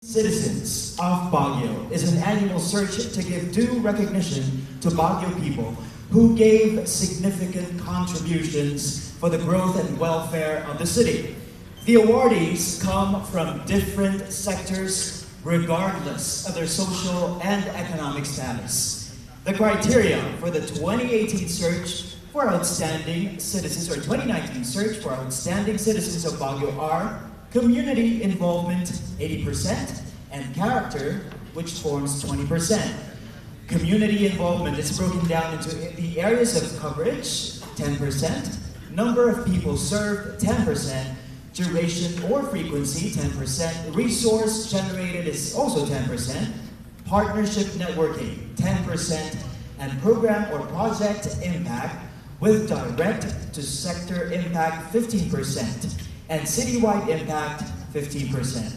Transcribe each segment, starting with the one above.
Citizens of Baguio is an annual search to give due recognition to Baguio people who gave significant contributions for the growth and welfare of the city. The awardees come from different sectors regardless of their social and economic status. The criteria for the 2018 search for outstanding citizens, or 2019 search for outstanding citizens of Baguio are community involvement, 80%, and character, which forms 20%. Community involvement is broken down into the areas of coverage, 10%, number of people served, 10%, duration or frequency, 10%, resource generated is also 10%, partnership networking, 10%, and program or project impact with direct to sector impact, 15%, and citywide impact, 15%.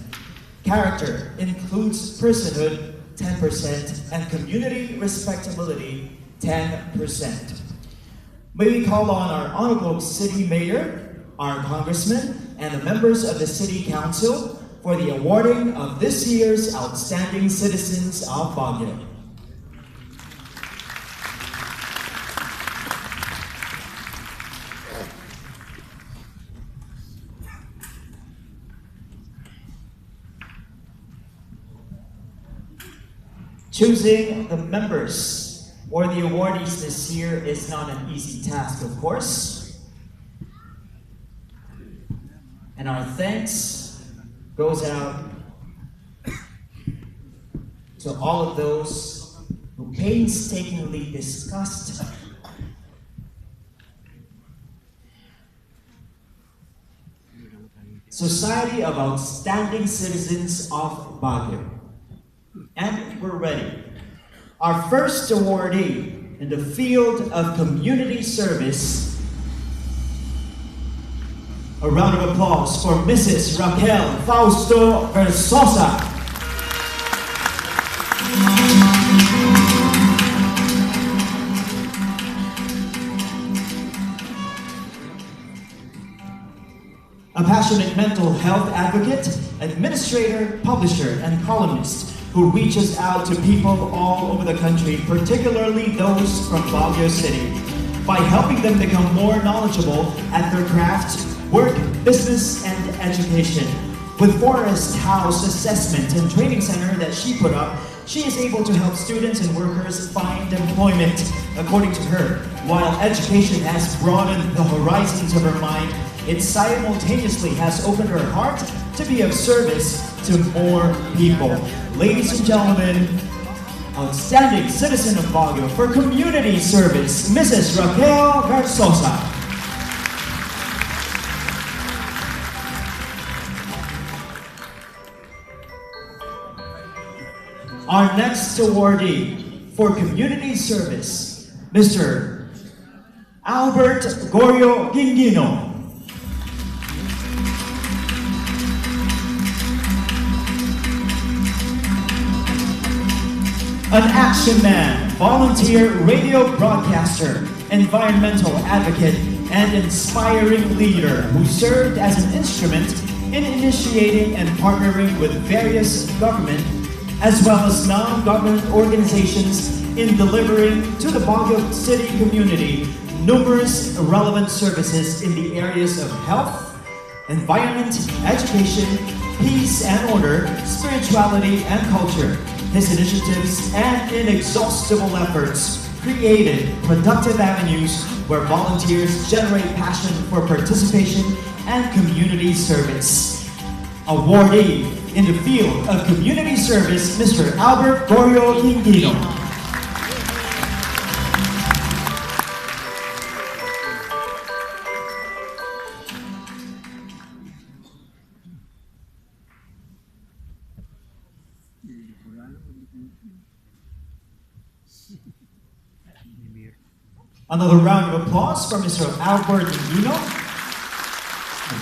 Character includes personhood, 10%, and community respectability, 10%. May we call on our Honorable City Mayor, our Congressman, and the members of the City Council for the awarding of this year's Outstanding Citizens of Baguio. Choosing the members or the awardees this year is not an easy task, of course. And our thanks goes out to all of those who painstakingly discussed Society of Outstanding Citizens of Baguio. And we're ready. Our first awardee in the field of community service. A round of applause for Mrs. Raquel Fausto Versosa. A passionate mental health advocate, administrator, publisher, and columnist who reaches out to people all over the country, particularly those from Baguio City, by helping them become more knowledgeable at their craft, work, business, and education. With Forest House Assessment and Training Center that she put up, she is able to help students and workers find employment. According to her, while education has broadened the horizons of her mind, it simultaneously has opened her heart to be of service to more people. Ladies and gentlemen, Outstanding Citizen of Baguio for Community Service, Mrs. Raquel Versosa. Our next awardee for Community Service, Mr. Albert Gorio Gingino. An action man, volunteer radio broadcaster, environmental advocate, and inspiring leader who served as an instrument in initiating and partnering with various government as well as non-government organizations in delivering to the Baguio City community numerous relevant services in the areas of health, environment, education, peace and order, spirituality and culture. His initiatives and inexhaustible efforts created productive avenues where volunteers generate passion for participation and community service. Awardee in the field of community service, Mr. Albert Gorio Gingino. Another round of applause for Mr. Albert Gingino,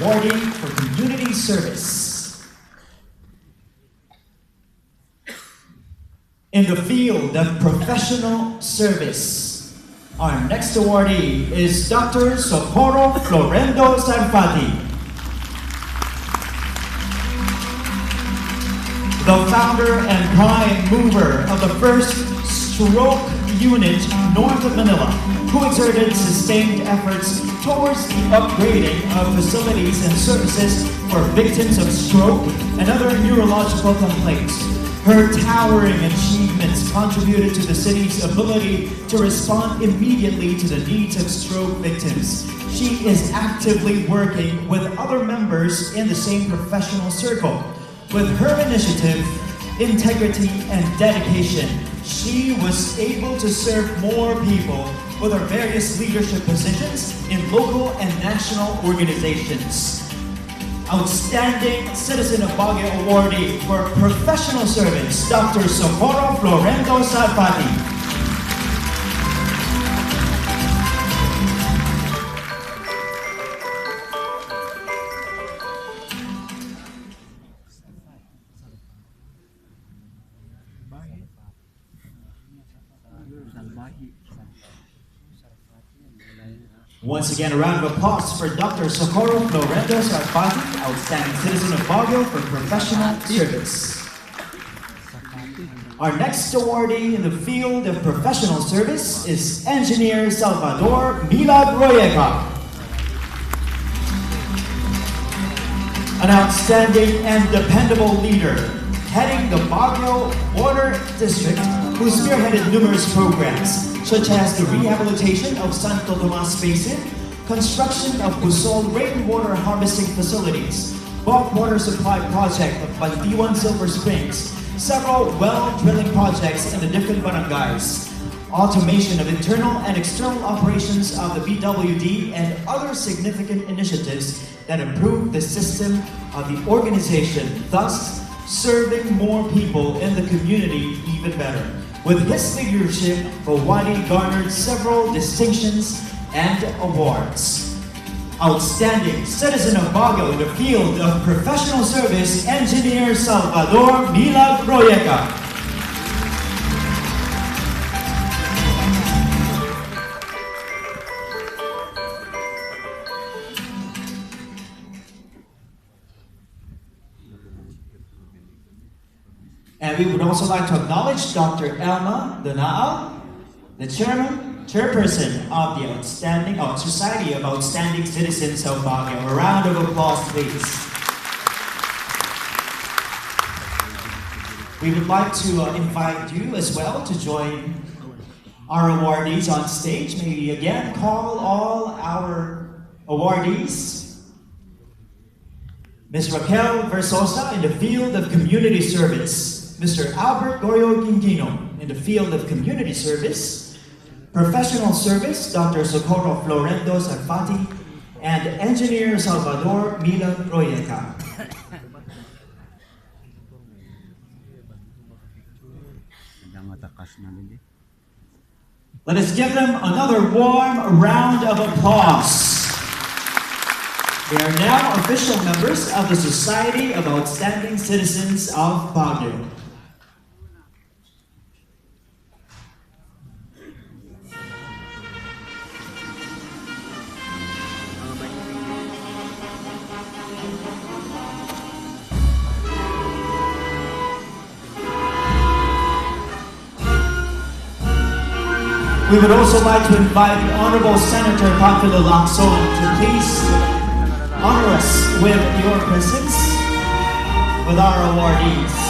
awarding for community service. In the field of professional service, our next awardee is Dr. Socorro Florendo Sarfati. the founder and prime mover of the first stroke unit north of Manila, who exerted sustained efforts towards the upgrading of facilities and services for victims of stroke and other neurological complaints. Her towering achievements contributed to the city's ability to respond immediately to the needs of stroke victims. She is actively working with other members in the same professional circle. With her initiative, integrity, and dedication, she was able to serve more people with her various leadership positions in local and national organizations. Outstanding Citizen of Baguio Awardee for Professional Service, Dr. Socorro Florendo Sarfati. Once again, a round of applause for Dr. Socorro Florendo Sarfati, Outstanding Citizen of Baguio for Professional Service. Our next awardee in the field of professional service is Engineer Salvador Milagroyeca. An outstanding and dependable leader, heading the Baguio Water District, who spearheaded numerous programs, such as the rehabilitation of Santo Tomas Basin, construction of Busol rainwater harvesting facilities, bulk water supply project of Bandiwan Silver Springs, several well drilling projects in the different barangays, automation of internal and external operations of the BWD, and other significant initiatives that improve the system of the organization, thus serving more people in the community even better. With his leadership, Bawadi garnered several distinctions and awards. Outstanding Citizen of Baguio in the field of professional service, Engineer Salvador Milagroyeca. And we would also like to acknowledge Dr. Elma Danaa, the chairperson of the Society of Outstanding Citizens of Baguio. A round of applause, please. We would like to invite you as well to join our awardees on stage. May we again call all our awardees. Ms. Raquel Versosa in the field of community service. Mr. Albert Goyo Quintino in the field of community service, professional service, Dr. Socorro Florendo Sarfati, and Engineer Salvador Milagroyeca. Let us give them another warm round of applause. They are now official members of the Society of Outstanding Citizens of Baguio. We would also like to invite the Honorable Senator Pamphilo Lacson to please honor us with your presence with our awardees.